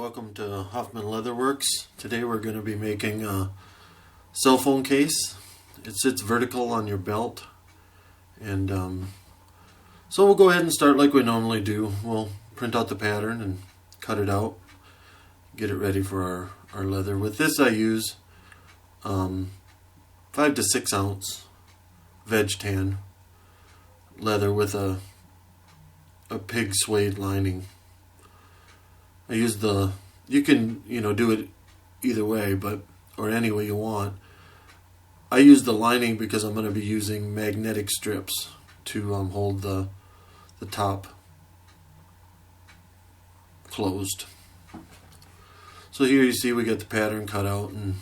welcome to Hoffman Leatherworks. Today we're going to be making a cell phone case. It sits vertical on your belt, and so we'll go ahead and start like we normally do. We'll print out the pattern and cut it out, get it ready for our leather. With this I use 5 to 6 ounce veg tan leather with a pig suede lining. I use you can do it either way, or any way you want. I use the lining because I'm going to be using magnetic strips to hold the top closed. So here you see we got the pattern cut out, and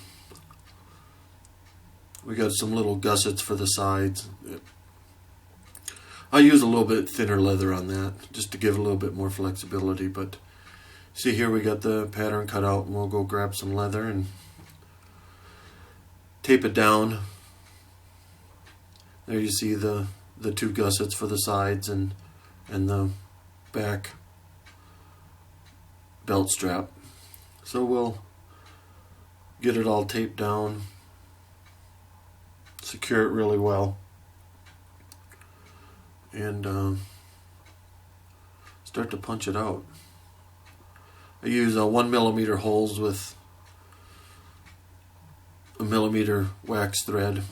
we got some little gussets for the sides. I use a little bit thinner leather on that just to give a little bit more flexibility, but see here we got the pattern cut out, and we'll go grab some leather and tape it down. There you see the 2 gussets for the sides and the back belt strap. So we'll get it all taped down, secure it really well, and start to punch it out. I use 1mm holes with a 1mm wax thread.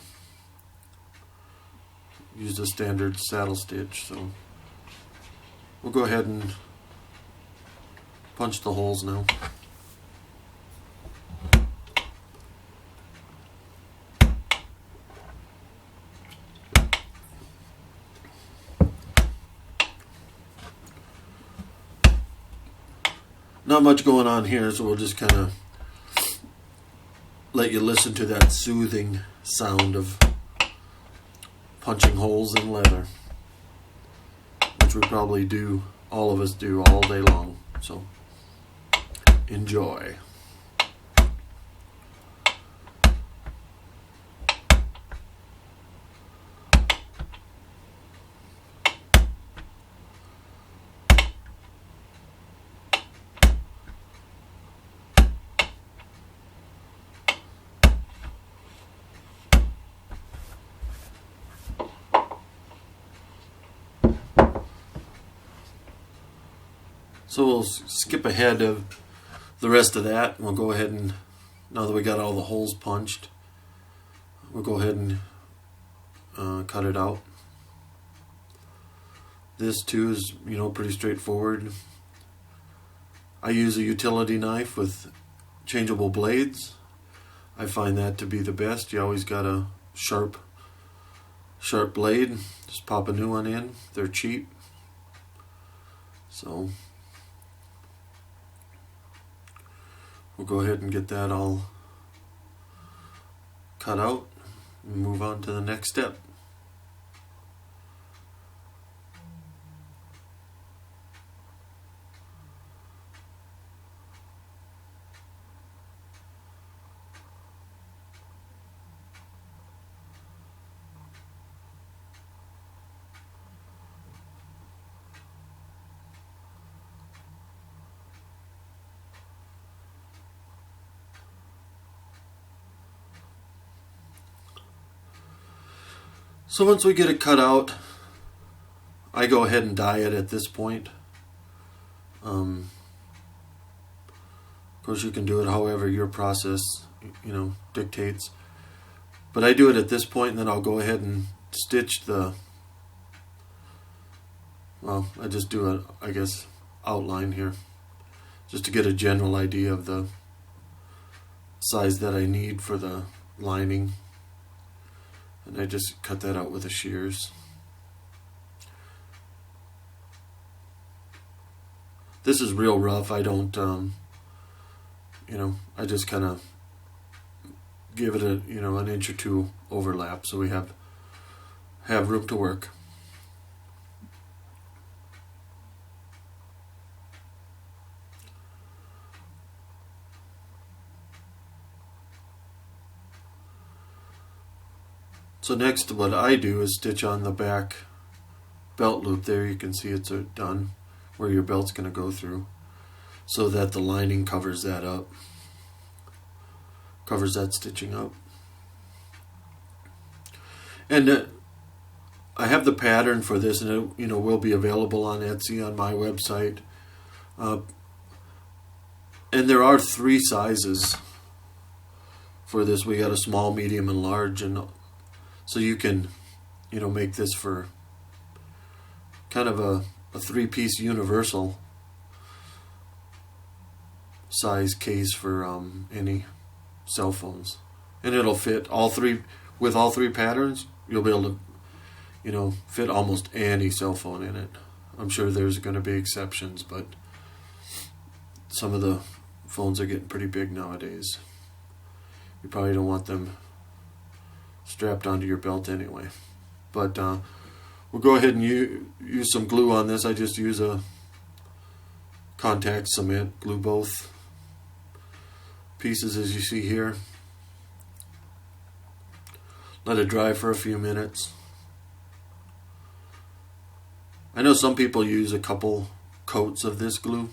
Use a standard saddle stitch, so we'll go ahead and punch the holes now. Not much going on here, so we'll just kind of let you listen to that soothing sound of punching holes in leather, which we probably do, all of us do, all day long. So enjoy. So we'll skip ahead of the rest of that. We'll go ahead and, now that we got all the holes punched, we'll go ahead and cut it out. This too is, pretty straightforward. I use a utility knife with changeable blades. I find that to be the best. You always got a sharp blade. Just pop a new one in. They're cheap. So we'll go ahead and get that all cut out and move on to the next step. So once we get it cut out, I go ahead and dye it at this point. Of course, you can do it however your process, dictates. But I do it at this point, and then I'll go ahead and stitch I just do outline here, just to get a general idea of the size that I need for the lining. And I just cut that out with the shears. This is real rough. I don't, I just kind of give it an inch or 2 overlap, so we have room to work. So next, what I do is stitch on the back belt loop. There you can see it's done, where your belt's going to go through. so that the lining covers that up, covers that stitching up. And I have the pattern for this, and it will be available on Etsy on my website. And there are 3 sizes for this. We got a small, medium, and large, and so you can make this for kind of a 3-piece universal size case for any cell phones, and it'll fit all 3 with all 3 patterns. You'll be able to fit almost any cell phone in it. I'm sure there's going to be exceptions, but some of the phones are getting pretty big nowadays. You probably don't want them strapped onto your belt anyway. But we'll go ahead and use some glue on this. I just use a contact cement, glue both pieces as you see here. Let it dry for a few minutes. I know some people use a couple coats of this glue.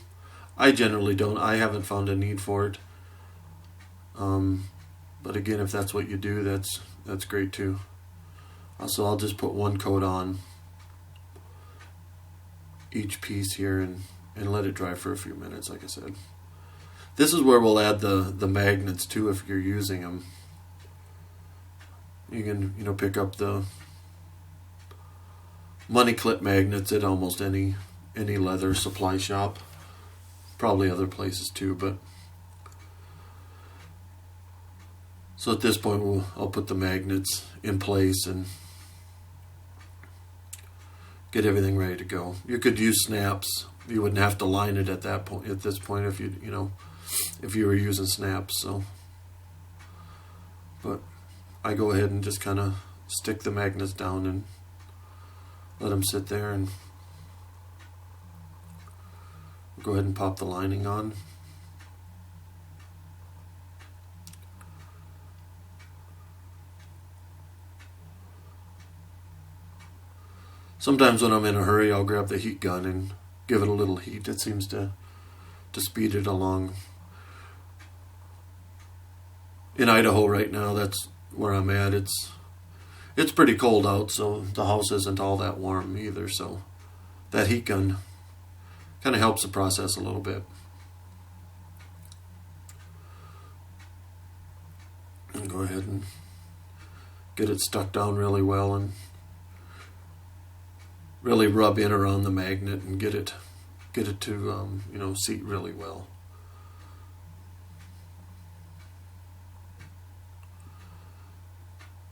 I generally don't. I haven't found a need for it. But again, if that's what you do, that's great too. So I'll just put 1 coat on each piece here and let it dry for a few minutes, like I said. This is where we'll add the magnets too if you're using them. You can pick up the money clip magnets at almost any leather supply shop. Probably other places too, but so at this point I'll put the magnets in place and get everything ready to go. You could use snaps. You wouldn't have to line it at this point if if you were using snaps. So, but I go ahead and just kind of stick the magnets down and let them sit there, and go ahead and pop the lining on. Sometimes when I'm in a hurry, I'll grab the heat gun and give it a little heat. It seems to speed it along. In Idaho right now, that's where I'm at. It's pretty cold out, so the house isn't all that warm either. So that heat gun kind of helps the process a little bit. And go ahead and get it stuck down really well and really rub in around the magnet and get it to seat really well.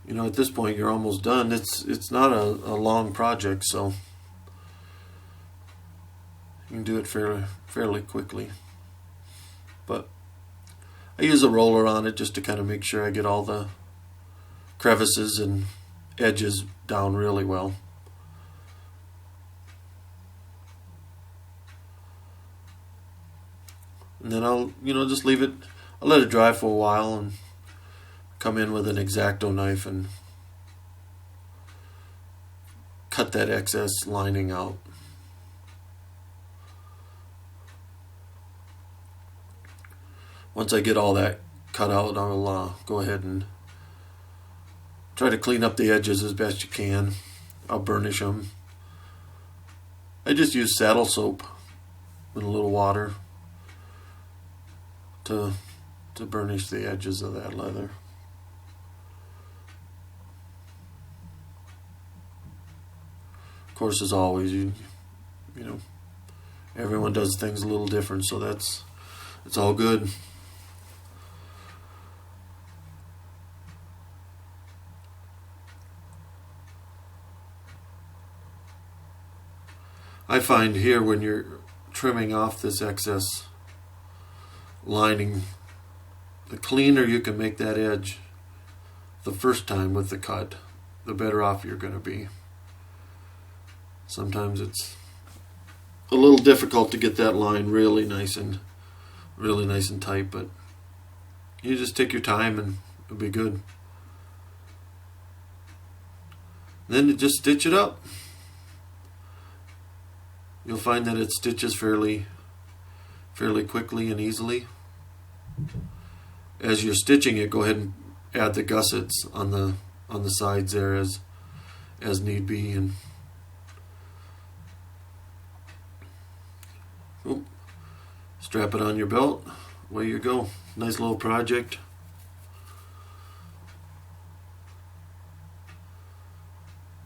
At this point you're almost done. It's not a long project, so you can do it fairly quickly. But I use a roller on it just to kind of make sure I get all the crevices and edges down really well. And then I'll just leave it. I'll let it dry for a while and come in with an X-Acto knife and cut that excess lining out. Once I get all that cut out, I'll go ahead and try to clean up the edges as best you can. I'll burnish them. I just use saddle soap with a little water to burnish the edges of that leather. Of course, as always, everyone does things a little different, so it's all good. I find here when you're trimming off this excess lining, the cleaner you can make that edge the first time with the cut, the better off you're going to be. Sometimes it's a little difficult to get that line really nice and tight, but you just take your time and it'll be good. Then you just stitch it up. You'll find that it stitches fairly fairly quickly and easily. As you're stitching it, go ahead and add the gussets on the sides there as need be. And strap it on your belt. Away you go. Nice little project.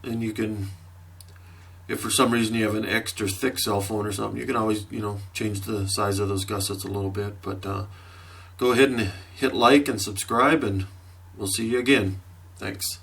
And you can, if for some reason you have an extra thick cell phone or something, you can always, change the size of those gussets a little bit. But go ahead and hit like and subscribe, and we'll see you again. Thanks.